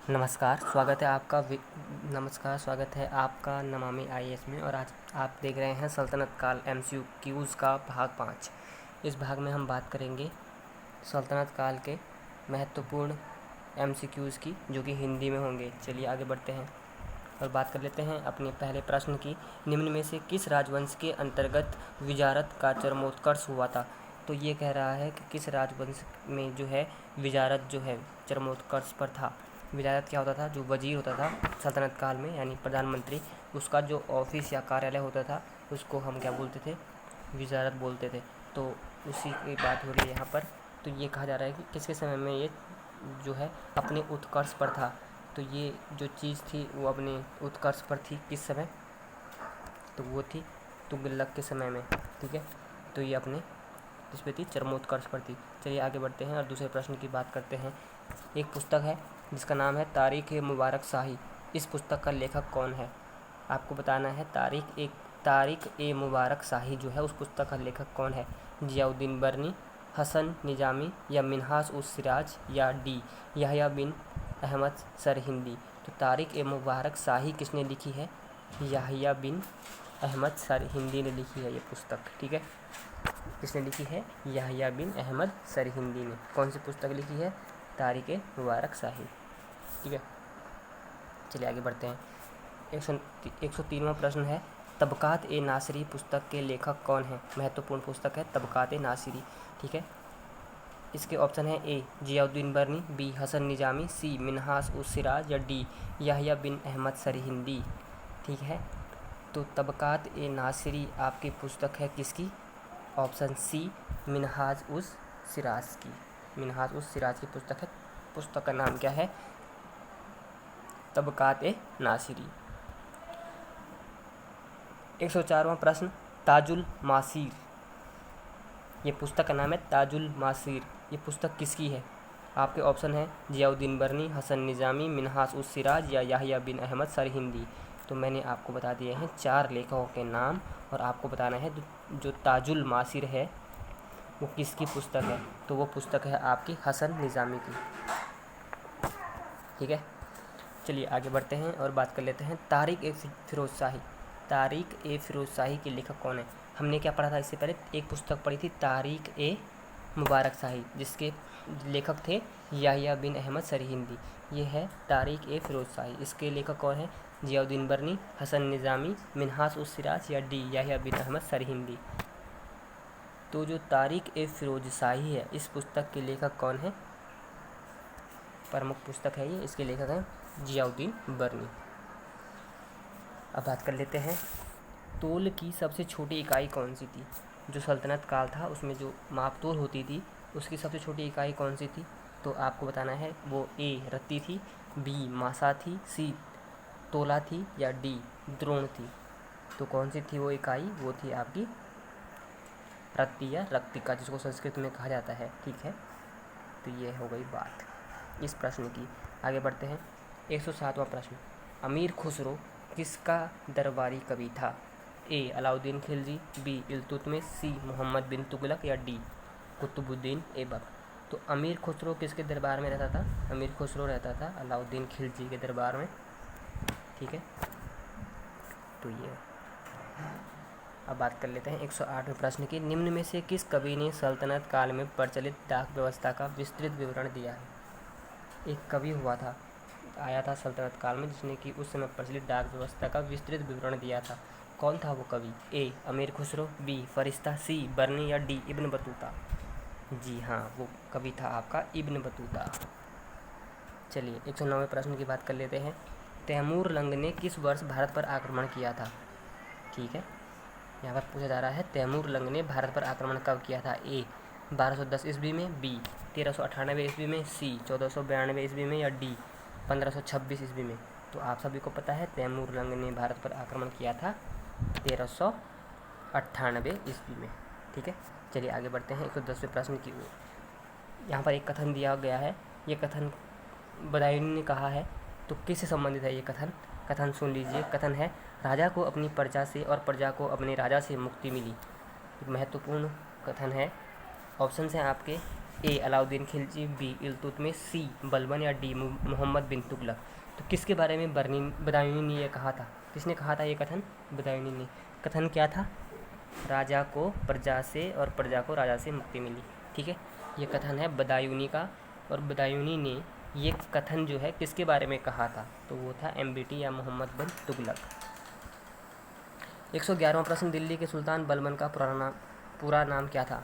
स्वागत है आपका नमामि आईएएस में। और आज आप देख रहे हैं सल्तनत काल एमसीक्यूज़ का भाग 5। इस भाग में हम बात करेंगे सल्तनत काल के महत्वपूर्ण एमसीक्यूज़ की, जो कि हिंदी में होंगे। चलिए आगे बढ़ते हैं और बात कर लेते हैं अपने पहले प्रश्न की। निम्न में से किस राजवंश के अंतर्गत विजारत का चरमोत्कर्ष हुआ था? तो ये कह रहा है कि किस राजवंश में जो है विजारत जो है चरमोत्कर्ष पर था। विजारत क्या होता था? जो वजीर होता था सल्तनत काल में, यानी प्रधानमंत्री, उसका जो ऑफिस या कार्यालय होता था उसको हम क्या बोलते थे? विजारत बोलते थे। तो उसी की बात हो रही है यहाँ पर। तो ये कहा जा रहा है कि किसके समय में ये जो है अपने उत्कर्ष पर था। तो ये जो चीज़ थी वो अपने उत्कर्ष पर थी किस समय? तो वो थी तुगलक के समय में। ठीक है, तो ये अपने इस पे थी, चरमोत्कर्ष पर थी। चलिए आगे बढ़ते हैं और दूसरे प्रश्न की बात करते हैं। एक पुस्तक है जिसका नाम है तारीख़-ए-मुबारक शाही। इस पुस्तक का लेखक कौन है? आपको बताना है। तारीख़-ए-मुबारक शाही जो है उस पुस्तक का लेखक कौन है? ज़ियाउद्दीन बर्नी, हसन निजामी, या मिन्हाज-उस-सिराज, या डी यहया बिन अहमद सरहिंदी। तो तारीख़-ए-मुबारक शाही किसने लिखी है? यहया बिन अहमद सरहिंदी ने लिखी है ये पुस्तक। ठीक है, किसने लिखी है? यहया बिन अहमद सरहिंदी ने। कौन सी पुस्तक लिखी है? तारीख़-ए-मुबारक शाही। ठीक है, चलिए आगे बढ़ते हैं। 103वां प्रश्न है, तबक़ात-ए-नासिरी पुस्तक के लेखक कौन है? महत्वपूर्ण पुस्तक है तबक़ात-ए-नासिरी। ठीक है, इसके ऑप्शन है: ए ज़ियाउद्दीन बर्नी, बी हसन निजामी, सी मिन्हाज-उस-सिराज, या डी यहया बिन अहमद सरहिंदी। ठीक है, तो तबक़ात-ए-नासिरी आपकी पुस्तक है किसकी? ऑप्शन सी, मिन्हाज-उस-सिराज की। मिन्हाज-उस-सिराज की पुस्तक है। पुस्तक का नाम क्या है? तबक़ात-ए-नासिरी। 104वां प्रश्न, ताजुल मासीर। ये पुस्तक का नाम है ताजुल मासीर। ये पुस्तक किसकी है? आपके ऑप्शन है ज़ियाउद्दीन बर्नी, हसन निजामी, मिन्हाज-उस-सिराज, या यहया बिन अहमद सरहिंदी। तो मैंने आपको बता दिए हैं 4 लेखकों के नाम, और आपको बताना है जो ताजुल मासीर है वो किसकी पुस्तक है। तो वो पुस्तक है आपकी हसन निजामी की। ठीक है, चलिए आगे बढ़ते हैं और बात कर लेते हैं तारीख़-ए-फ़िरोज़ शाही। तारीख़-ए-फ़िरोज़ शाही के लेखक कौन है? हमने क्या पढ़ा था इससे पहले? एक पुस्तक पढ़ी थी तारीख़-ए-मुबारक शाही, जिसके लेखक थे यहया बिन अहमद सरहिंदी। ये है तारीख़-ए-फ़िरोज़ शाही। इसके लेखक कौन है? ज़ियाउद्दीन बर्नी, हसन निजामी, मिन्हाज-उस-सिराज, या डी यहया बिन अहमद सरहिंदी। तो जो तारीख़-ए-फ़िरोज़ शाही है, इस पुस्तक के लेखक कौन है? प्रमुख पुस्तक है ये, इसके लेखक हैं ज़ियाउद्दीन बर्नी। अब बात कर लेते हैं, तोल की सबसे छोटी इकाई कौन सी थी? जो सल्तनत काल था उसमें जो माप-तोल होती थी उसकी सबसे छोटी इकाई कौन सी थी? तो आपको बताना है। वो ए रत्ती थी, बी मासा थी, सी तोला थी, या डी द्रोण थी। तो कौन सी थी वो इकाई? वो थी आपकी रत्ती या रक्तिका, जिसको संस्कृत में कहा जाता है। ठीक है, तो ये हो गई बात इस प्रश्न की। आगे बढ़ते हैं। 107वां प्रश्न, अमीर खुसरो किसका दरबारी कवि था? ए अलाउद्दीन खिलजी, बी इल्तुतमिश, सी मोहम्मद बिन तुगलक, या डी कुतुबुद्दीन ऐबक। तो अमीर खुसरो किसके दरबार में रहता था? अमीर खुसरो रहता था अलाउद्दीन खिलजी के दरबार में। ठीक है, तो ये अब बात कर लेते हैं 108वें प्रश्न की। निम्न में से किस कवि ने सल्तनत काल में प्रचलित डाक व्यवस्था का विस्तृत विवरण दिया है? एक कवि आया था सल्तनत काल में जिसने कि उस समय प्रचलित डाक व्यवस्था का विस्तृत विवरण दिया था। कौन था वो कवि? ए अमीर खुसरो, बी फरिश्ता, सी बर्नी, या डी इब्न बतूता। जी हाँ, वो कवि था आपका इब्न बतूता। चलिए 109वें प्रश्न की बात कर लेते हैं। तैमूर लंग ने किस वर्ष भारत पर आक्रमण किया था? ठीक है, यहाँ पर पूछा जा रहा है तैमूर लंग ने भारत पर आक्रमण कब किया था? ए 1210 ईस्वी में, बी 1398 ईस्वी में, सी 1492 ईस्वी में, या डी 1526 ईस्वी में। तो आप सभी को पता है तैमूर लंग ने भारत पर आक्रमण किया था 1398 ईस्वी में। ठीक है, चलिए आगे बढ़ते हैं 110वें प्रश्न की ओर। यहाँ पर एक कथन दिया गया है। ये कथन बदायूनी ने कहा है। तो किससे संबंधित है ये कथन? कथन सुन लीजिए। कथन है, राजा को अपनी प्रजा से और प्रजा को अपने राजा से मुक्ति मिली। एक महत्वपूर्ण कथन है। ऑप्शन हैं आपके ए अलाउद्दीन खिलजी, बी इल्तुतमिश, सी बलबन या डी मोहम्मद बिन तुगलक। तो किसके बारे में बदायूनी ने ये कहा था? किसने कहा था ये कथन? बदायूनी ने। कथन क्या था? राजा को प्रजा से और प्रजा को राजा से मुक्ति मिली। ठीक है, ये कथन है बदायूनी का। और बदायूनी ने ये कथन जो है किसके बारे में कहा था? तो वो था MBT या मोहम्मद बिन तुगलक। 111वां प्रश्न, दिल्ली के सुल्तान बलबन का पूरा नाम क्या था?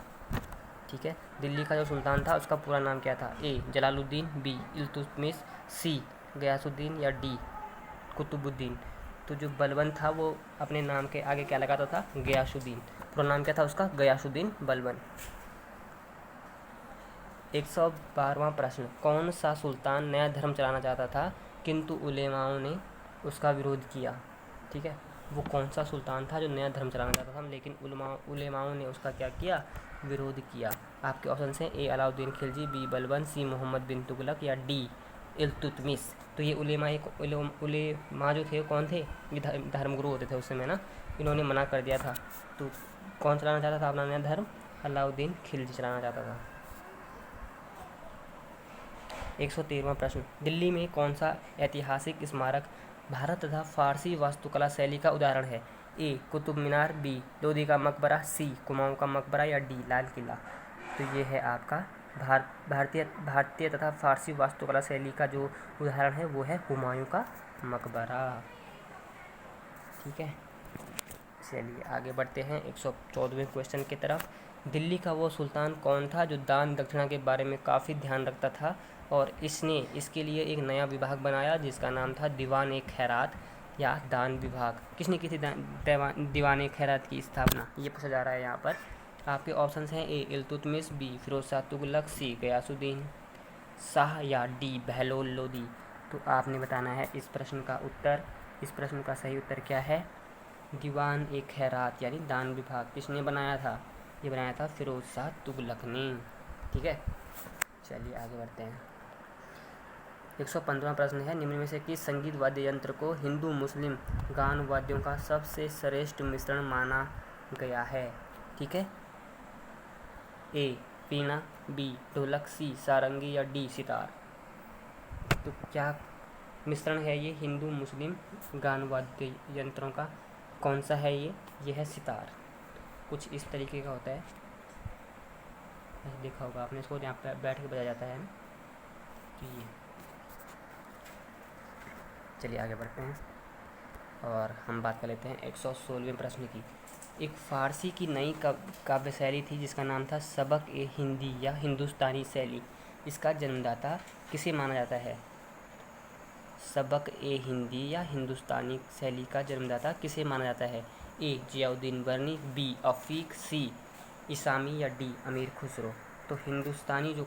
ठीक है, दिल्ली का जो सुल्तान था उसका पूरा नाम क्या था? ए जलालुद्दीन, बी इल्तुतमिश, सी गयासुद्दीन या डी कुतुबुद्दीन। तो जो बलबन था वो अपने नाम के आगे क्या लगाता था? गयासुद्दीन। पूरा नाम क्या था उसका? गयासुद्दीन बलबन। 112वां प्रश्न, कौन सा सुल्तान नया धर्म चलाना चाहता था किंतु उलेमाओं ने उसका विरोध किया? ठीक है, वो कौन सा सुल्तान था जो नया धर्म चलाना चाहता था लेकिन उलेमाओं ने उसका क्या किया? विरोध किया। आपके ऑप्शन हैं ए अलाउद्दीन खिलजी, बी बलबन, सी मोहम्मद बिन तुगलक या डी इल्तुतमिश। तो ये उलेमा जो थे वो कौन थे? ये धर्मगुरु होते थे उस समय ना। इन्होंने मना कर दिया था। तो कौन चलाना चाहता था अपना नया धर्म? अलाउद्दीन खिलजी चलाना चाहता था। 113वां प्रश्न, दिल्ली में कौन सा ऐतिहासिक स्मारक भारत तथा फारसी वास्तुकला शैली का उदाहरण है? ए कुतुब मीनार, बी लोदी का मकबरा, सी कुमाऊं का मकबरा या डी लाल किला। तो ये है आपका भारतीय तथा फारसी वास्तुकला शैली का जो उदाहरण है वो है हुमायूं का मकबरा। ठीक है, चलिए आगे बढ़ते हैं 114वें क्वेश्चन की तरफ। दिल्ली का वो सुल्तान कौन था जो दान दक्षिणा के बारे में काफ़ी ध्यान रखता था और इसने इसके लिए एक नया विभाग बनाया जिसका नाम था दीवान ए खैरात या दान विभाग। किसने की थी दीवान ए खैरात की स्थापना? ये पूछा जा रहा है यहाँ पर। आपके ऑप्शंस हैं ए इल्तुतमिश, बी फिरोज शाह तुगलक, सी गयासुद्दीन शाह या डी बहलोल लोदी। तो आपने बताना है इस प्रश्न का उत्तर। इस प्रश्न का सही उत्तर क्या है? दीवान ए खैरात यानी दान विभाग किसने बनाया था? ये बनाया था फिरोज शाह तुगलक ने। ठीक है, चलिए आगे बढ़ते हैं। 115वां प्रश्न है, निम्न में से किस संगीत वाद्य यंत्र को हिंदू मुस्लिम गान वाद्यों का सबसे श्रेष्ठ मिश्रण माना गया है? ठीक है, ए वीणा, बी ढोलक, सी सारंगी या डी सितार। तो क्या मिश्रण है ये हिंदू मुस्लिम गान वाद्य यंत्रों का? कौन सा है ये है सितार। कुछ इस तरीके का होता है, देखा होगा आपने इसको, यहाँ पर बैठ के बजाया जाता है ना। तो ये चलिए आगे बढ़ते हैं और हम बात कर लेते हैं 116वें प्रश्न की। एक फ़ारसी की नई काव्य शैली थी जिसका नाम था सबक ए हिंदी या हिंदुस्तानी शैली। इसका जन्मदाता किसे माना जाता है? सबक ए हिंदी या हिंदुस्तानी शैली का जन्मदाता किसे माना जाता है? ए जियाउद्दीन बर्नी, बी अफ़ीक, सी इसामी या डी अमीर खुसरो। तो हिंदुस्तानी जो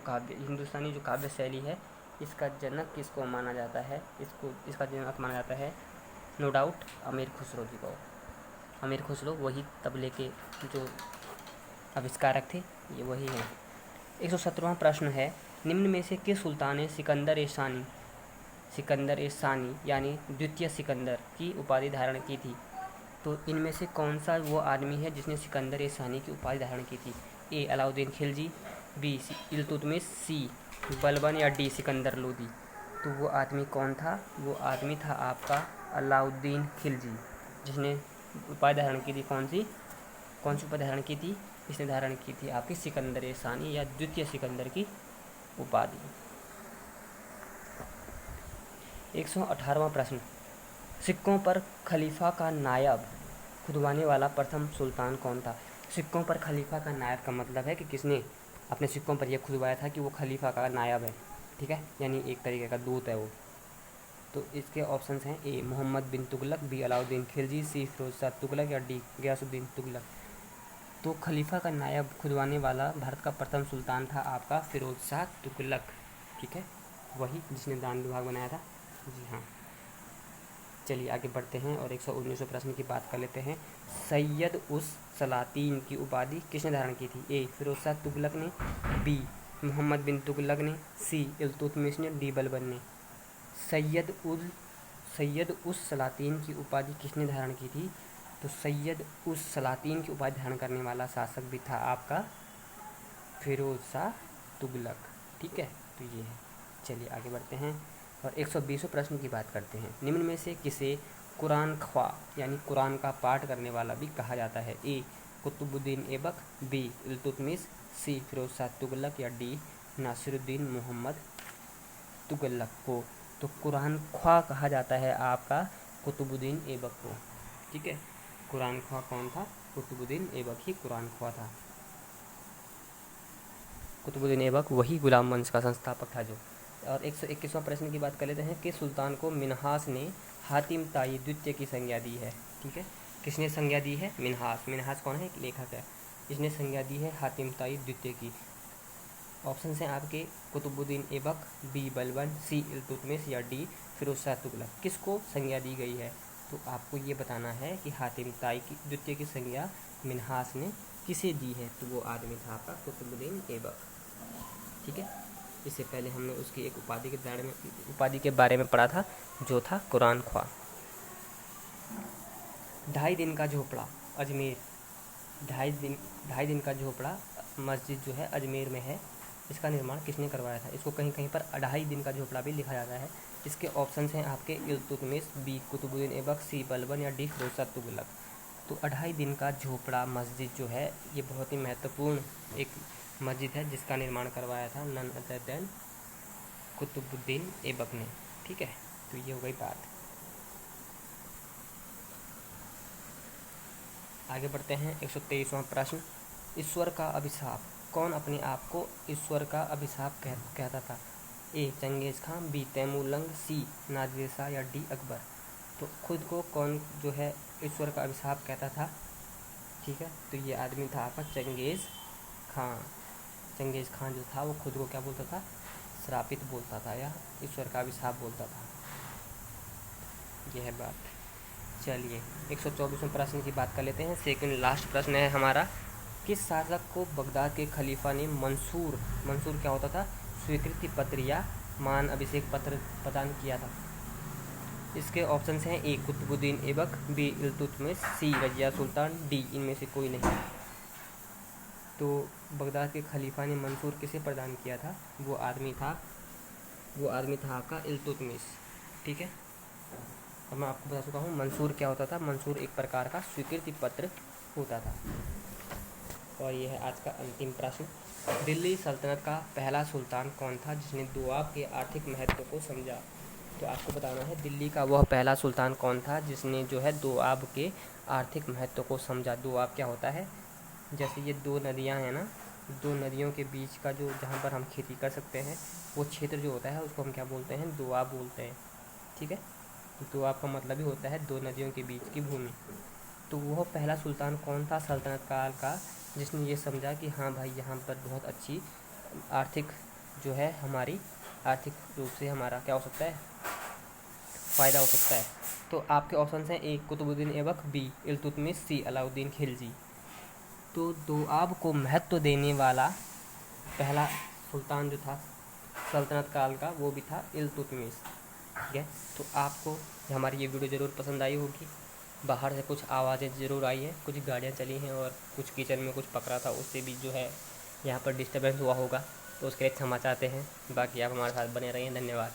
काव्य शैली है इसका जनक किसको माना जाता है? इसका जनक माना जाता है नो डाउट अमीर खुसरो जी को। अमीर खुसरो वही तबले के जो आविष्कारक थे, ये वही हैं। 117वां प्रश्न है, निम्न में से किस सुल्तान ने सिकंदर ए सानी यानी द्वितीय सिकंदर की उपाधि धारण की थी? तो इनमें से कौन सा वो आदमी है जिसने सिकंदर ए सानी की उपाधि धारण की थी? ए अलाउद्दीन खिलजी, बी इल्तुतमिश, सी बलबन या डी सिकंदर लोदी। तो वो आदमी कौन था? वो आदमी था आपका अलाउद्दीन खिलजी, जिसने उपाधि धारण की थी। कौन सी उपाधि धारण की थी? इसने धारण की थी आपकी सिकंदर ए सानी या द्वितीय सिकंदर की उपाधि। 118वां प्रश्न, सिक्कों पर खलीफा का नायब खुदवाने वाला प्रथम सुल्तान कौन था? सिक्कों पर खलीफा का नायब का मतलब है कि किसने अपने सिक्कों पर यह खुदवाया था कि वो खलीफा का नायब है। ठीक है, यानी एक तरीके का दूत है वो। तो इसके ऑप्शंस हैं ए मोहम्मद बिन तुगलक, बी अलाउद्दीन खिलजी, सी फिरोज शाह तुगलक या डी गयासुद्दीन तुगलक। तो खलीफा का नायब खुदवाने वाला भारत का प्रथम सुल्तान था आपका फिरोज शाह तुगलक। ठीक है, वही जिसने दान विभाग बनाया था। जी हाँ, चलिए आगे बढ़ते हैं और 119वें प्रश्न की बात कर लेते हैं। सैयद उस सलातीन की उपाधि किसने धारण की थी? ए फिरोज शाह तुगलक ने, बी मोहम्मद बिन तुगलक ने, सी इल्तुतमिश ने, डी बलबन ने। सैयद उस सलातीन की उपाधि किसने धारण की थी? तो सैयद उस सलातीन की उपाधि धारण करने वाला शासक भी था आपका फिरोज शाह तुगलक। ठीक है, तो ये है। चलिए आगे बढ़ते हैं और 120वें प्रश्न की बात करते हैं। निम्न में से किसे कुरान ख्वा यानी कुरान का पाठ करने वाला भी कहा जाता है? ए कुतुबुद्दीन ऐबक, बी इल्तुतमिश, सी फिरोज शाह तुगलक या डी नासिरुद्दीन मोहम्मद तुगलक को। तो कुरान ख्वा कहा जाता है आपका कुतुबुद्दीन ऐबक को। ठीक है, कुरान ख्वा कौन था? कुतुबुद्दीन ऐबक ही कुरान ख्वा था। कुतुबुद्दीन ऐबक वही गुलाम वंश का संस्थापक था जो। और 121वां प्रश्न की बात कर लेते हैं कि सुल्तान को मिन्हास ने हातिम ताई द्वितीय की संज्ञा दी है। ठीक है, किसने संज्ञा दी है? मिन्हास। मिन्हास कौन है? एक लेखक है। इसने संज्ञा दी है हातिम ताई द्वितीय की। ऑप्शन हैं आपके कुतुबुद्दीन ऐबक, बी बलबन, सी इल्तुतमिश या डी फिरोज शाह तुगलक। किसको संज्ञा दी गई है? तो आपको ये बताना है कि हातिम ताई की द्वितीय की संज्ञा मिन्हास ने किसे दी है? तो वो आदमी था आपका कुतुबुद्दीन ऐबक। ठीक है, इससे पहले हमने उसकी एक उपाधि के बारे में पढ़ा था जो था कुरान ख्वा। 2.5 दिन का झोपड़ा अजमेर, 2.5 दिन का झोपड़ा मस्जिद जो है अजमेर में है, इसका निर्माण किसने करवाया था? इसको कहीं कहीं पर 2.5 दिन का झोपड़ा भी लिखा जाता है। इसके ऑप्शंस हैं आपके इल्तुतमिश, बी कुतुबुद्दीन ऐबक, सी बलबन या डी फिरोज शाह तुगलक। तो 2.5 दिन का झोपड़ा मस्जिद जो है ये बहुत ही महत्वपूर्ण एक मस्जिद है जिसका निर्माण करवाया था none other than Qutubuddin Aibak ने। ठीक है, तो ये हो गई बात। आगे बढ़ते हैं 123वां प्रश्न। ईश्वर का अभिशाप, कौन अपने आप को ईश्वर का अभिशाप कहता था? ए चंगेज़ खान, बी तैमूरलंग, सी नादिर शाह या डी अकबर। तो खुद को कौन जो है ईश्वर का अभिशाप कहता था? ठीक है, तो ये आदमी था आपका चंगेज़ खान। चंगेज़ खान जो था वो खुद को क्या बोलता था? श्रापित बोलता था या ईश्वर का अभिशाप बोलता था। यह है बात। चलिए 124वें प्रश्न की बात कर लेते हैं। सेकंड लास्ट प्रश्न है हमारा। किस शासक को बगदाद के खलीफा ने मंसूर क्या होता था? स्वीकृति पत्र या मान अभिषेक पत्र प्रदान किया था? इसके ऑप्शंस हैं ए कुतुबुद्दीन ऐबक, बी इल्तुतमिश, सी रजिया सुल्तान, डी इनमें से कोई नहीं। तो बगदाद के खलीफा ने मंसूर किसे प्रदान किया था? वो आदमी था आपका इल्तुतमिश। ठीक है, अब मैं आपको बता चुका हूँ मंसूर क्या होता था। मंसूर एक प्रकार का स्वीकृति पत्र होता था। और यह है आज का अंतिम प्रश्न। दिल्ली सल्तनत का पहला सुल्तान कौन था जिसने दोआब के आर्थिक महत्व को समझा? तो आपको बताना है दिल्ली का वह पहला सुल्तान कौन था जिसने जो है दोआब के आर्थिक महत्व को समझा। दोआब क्या होता है? जैसे ये 2 नदियाँ हैं ना, 2 नदियों के बीच का जो जहाँ पर हम खेती कर सकते हैं वो क्षेत्र जो होता है उसको हम क्या बोलते हैं? दोआब बोलते हैं। ठीक है, दोआब का मतलब ही होता है 2 नदियों के बीच की भूमि। तो वह पहला सुल्तान कौन था सल्तनत काल का जिसने ये समझा कि हाँ भाई यहाँ पर बहुत अच्छी आर्थिक जो है हमारी आर्थिक रूप से हमारा क्या हो सकता है? फ़ायदा हो सकता है। तो आपके ऑप्शन हैं ए कुतुबुद्दीन ऐबक, बी इल्तुतमिश, सी अलाउद्दीन खिलजी। तो दोआब को महत्व देने वाला पहला सुल्तान जो था सल्तनत काल का वो भी था इल्तुतमिश। ठीक है, तो आपको हमारी ये वीडियो ज़रूर पसंद आई होगी। बाहर से कुछ आवाज़ें ज़रूर आई हैं, कुछ गाड़ियाँ चली हैं और कुछ किचन में कुछ पकड़ा था, उससे भी जो है यहाँ पर डिस्टर्बेंस हुआ होगा, तो उसके लिए क्षमा चाहते हैं। बाकी आप हमारे साथ बने रहिए। धन्यवाद।